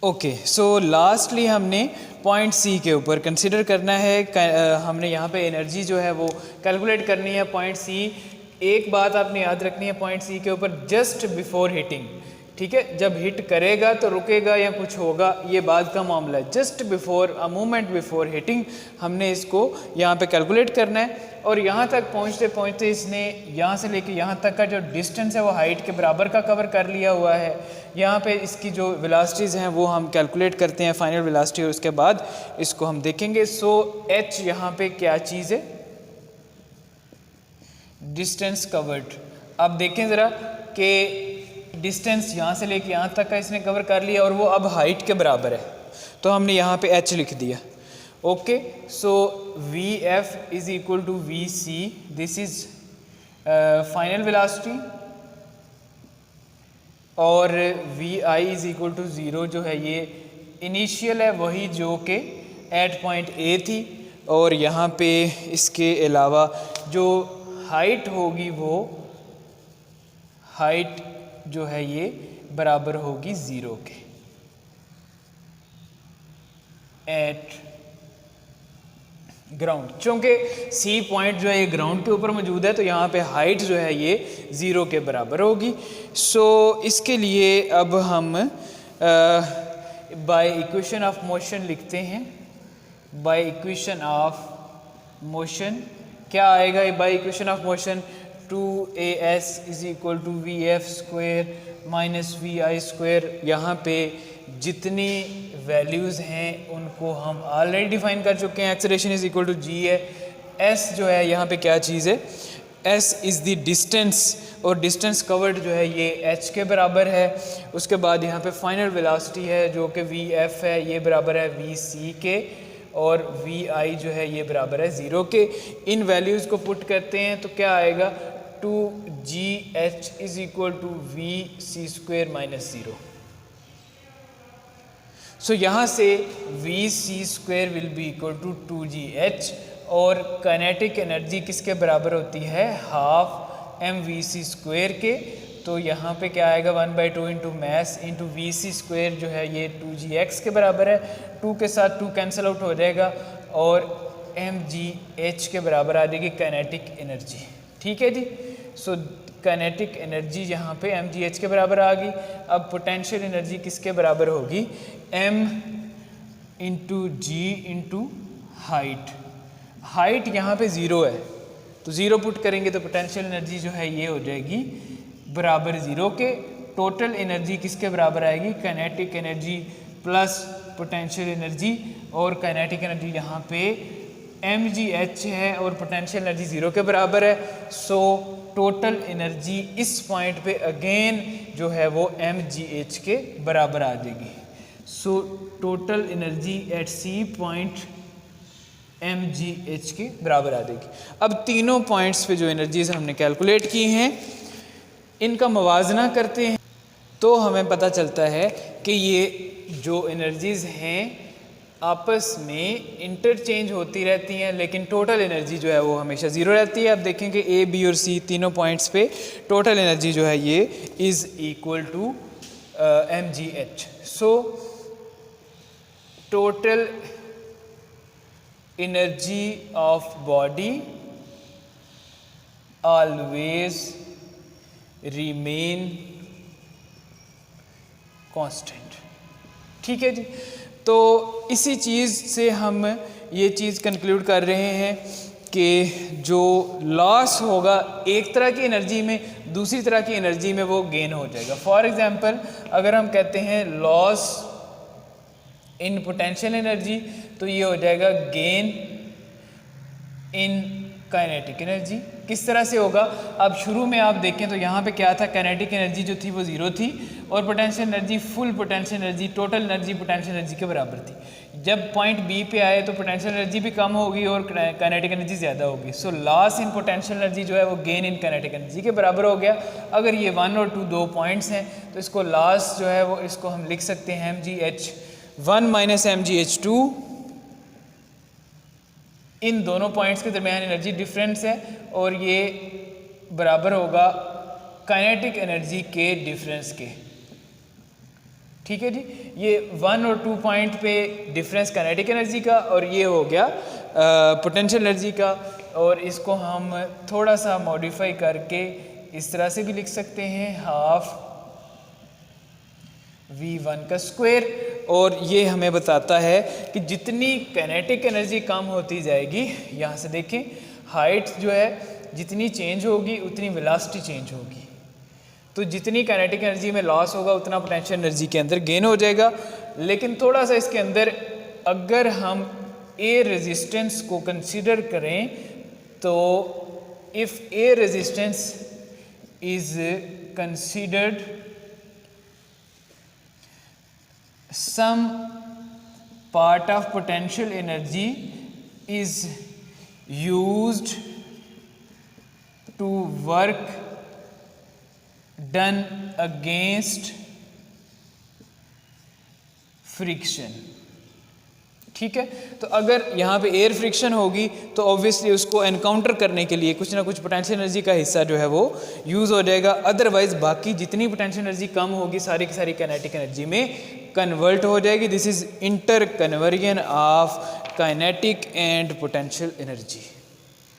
Okay, सो lastly हमने point सी के ऊपर कंसिडर करना है। हमने यहाँ पे एनर्जी जो है वो कैलकुलेट करनी है पॉइंट सी। एक बात आपने याद रखनी है पॉइंट सी के ऊपर, जस्ट बिफोर हिटिंग, ठीक है, जब हिट करेगा तो रुकेगा या कुछ होगा, ये बात का मामला है। Just before a moment before hitting हमने इसको यहाँ पे कैलकुलेट करना है। और यहाँ तक पहुँचते पहुँचते इसने यहाँ से लेके यहाँ तक का जो डिस्टेंस है वो हाइट के बराबर का कवर कर लिया हुआ है। यहाँ पे इसकी जो वेलोसिटीज़ हैं वो हम कैलकुलेट करते हैं, फाइनल वेलोसिटी, और उसके बाद इसको हम देखेंगे। सो एच यहाँ पे क्या चीज़ है, डिस्टेंस कवर्ड। अब देखें ज़रा कि डिस्टेंस यहाँ से लेके यहाँ तक का इसने कवर कर लिया और वो अब हाइट के बराबर है, तो हमने यहाँ पे एच लिख दिया। Okay, so V F is equal to V C, this is final velocity, और V I is equal to zero जो है ये इनिशियल है, वही जो कि एट पॉइंट ए थी। और यहाँ पे इसके अलावा जो हाइट होगी वो हाइट जो है ये बराबर होगी ज़ीरो के एट ग्राउंड। चूँकि सी पॉइंट जो है ये ग्राउंड के ऊपर मौजूद है तो यहाँ पे हाइट जो है ये ज़ीरो के बराबर होगी। सो इसके लिए अब हम बाय इक्वेशन ऑफ मोशन लिखते हैं। बाय इक्वेशन ऑफ मोशन क्या आएगा, by equation of motion 2as is equal to V F square minus V I square. यहाँ पे जितनी वैल्यूज़ हैं उनको हम ऑलरेडी डिफाइन कर चुके हैं। एक्सेलरेशन इज इक्वल टू जी है। एस जो है यहाँ पे क्या चीज़ है, एस इज़ द डिस्टेंस, और डिस्टेंस कवर्ड जो है ये एच के बराबर है। उसके बाद यहाँ पे फाइनल वेलोसिटी है जो कि वी एफ है, ये बराबर है वी सी के, और वी आई जो है ये बराबर है ज़ीरो के। इन वैल्यूज़ को पुट करते हैं तो क्या आएगा, 2gh is equal to V C square minus zero. So यहाँ से V C square will be equal to 2gh, और काइनेटिक एनर्जी किसके बराबर होती है, half M V C square के। तो यहाँ पे क्या आएगा, 1/2 into mass into V C square जो है ये 2gx के बराबर है। 2 के साथ 2 कैंसिल आउट हो जाएगा और mgh के बराबर आ जाएगी काइनेटिक एनर्जी। ठीक है जी। सो काइनेटिक एनर्जी यहाँ पे mgh के बराबर आ गई। अब पोटेंशियल एनर्जी किसके बराबर होगी, m इंटू जी इंटू हाइट। हाइट यहाँ पे ज़ीरो है तो ज़ीरो पुट करेंगे तो पोटेंशियल एनर्जी जो है ये हो जाएगी बराबर ज़ीरो के। टोटल एनर्जी किसके बराबर आएगी, kinetic energy plus potential energy, और काइनेटिक एनर्जी यहाँ पे mgh है और पोटेंशियल एनर्जी ज़ीरो के बराबर है। सो टोटल एनर्जी इस पॉइंट पे अगेन जो है वो mgh के बराबर आ जाएगी। So total energy at C point mgh के बराबर आ जाएगी। अब तीनों पॉइंट्स पे जो एनर्जीज हमने कैलकुलेट की हैं इनका मवाजना करते हैं तो हमें पता चलता है कि ये जो एनर्जीज हैं आपस में इंटरचेंज होती रहती हैं, लेकिन टोटल एनर्जी जो है वो हमेशा ज़ीरो रहती है। अब देखें कि ए बी और सी तीनों पॉइंट्स पे टोटल एनर्जी जो है ये is equal to mgh। So total energy of body always remain constant. ठीक है जी। तो इसी चीज़ से हम ये चीज़ कंक्लूड कर रहे हैं कि जो लॉस होगा एक तरह की एनर्जी में दूसरी तरह की एनर्जी में वो गेन हो जाएगा। फॉर एग्जांपल अगर हम कहते हैं लॉस इन पोटेंशियल एनर्जी तो ये हो जाएगा गेन इन काइनेटिक एनर्जी। किस तरह से होगा, अब शुरू में आप देखें तो यहाँ पे क्या था, काइनेटिक एनर्जी जो थी वो ज़ीरो थी और potential energy, full potential energy, total energy potential energy के बराबर थी। जब पॉइंट बी पे आए तो पोटेंशियल एनर्जी भी कम होगी और काइनेटिक एनर्जी ज़्यादा होगी। So loss in potential energy जो है वो गेन इन काइनेटिक एनर्जी के बराबर हो गया। अगर ये 1 और 2 दो पॉइंट्स हैं तो इसको लॉस जो है वो इसको हम लिख सकते हैं mgh1 माइनस mgh2। इन दोनों पॉइंट्स के दरमियान एनर्जी डिफरेंस है और ये बराबर होगा काइनेटिक एनर्जी के डिफरेंस के। ठीक है जी। ये 1 और 2 पॉइंट पे डिफरेंस काइनेटिक एनर्जी का, और ये हो गया पोटेंशियल एनर्जी का। और इसको हम थोड़ा सा मॉडिफाई करके इस तरह से भी लिख सकते हैं, हाफ V1 का स्क्वायर। और ये हमें बताता है कि जितनी काइनेटिक एनर्जी कम होती जाएगी, यहाँ से देखें हाइट जो है जितनी चेंज होगी उतनी वेलोसिटी चेंज होगी। तो जितनी काइनेटिक एनर्जी में लॉस होगा उतना पोटेंशियल एनर्जी के अंदर गेन हो जाएगा। लेकिन थोड़ा सा इसके अंदर अगर हम एयर रेजिस्टेंस को कंसीडर करें तो if air resistance is considered some part of potential energy is used to work done against friction। ठीक है, तो अगर यहाँ पे एयर फ्रिक्शन होगी तो ऑब्वियसली उसको एनकाउंटर करने के लिए कुछ ना कुछ पोटेंशियल एनर्जी का हिस्सा जो है वो यूज़ हो जाएगा। अदरवाइज बाकी जितनी पोटेंशियल एनर्जी कम होगी सारी की सारी काइनेटिक एनर्जी में कन्वर्ट हो जाएगी। This is inter conversion of kinetic and potential energy.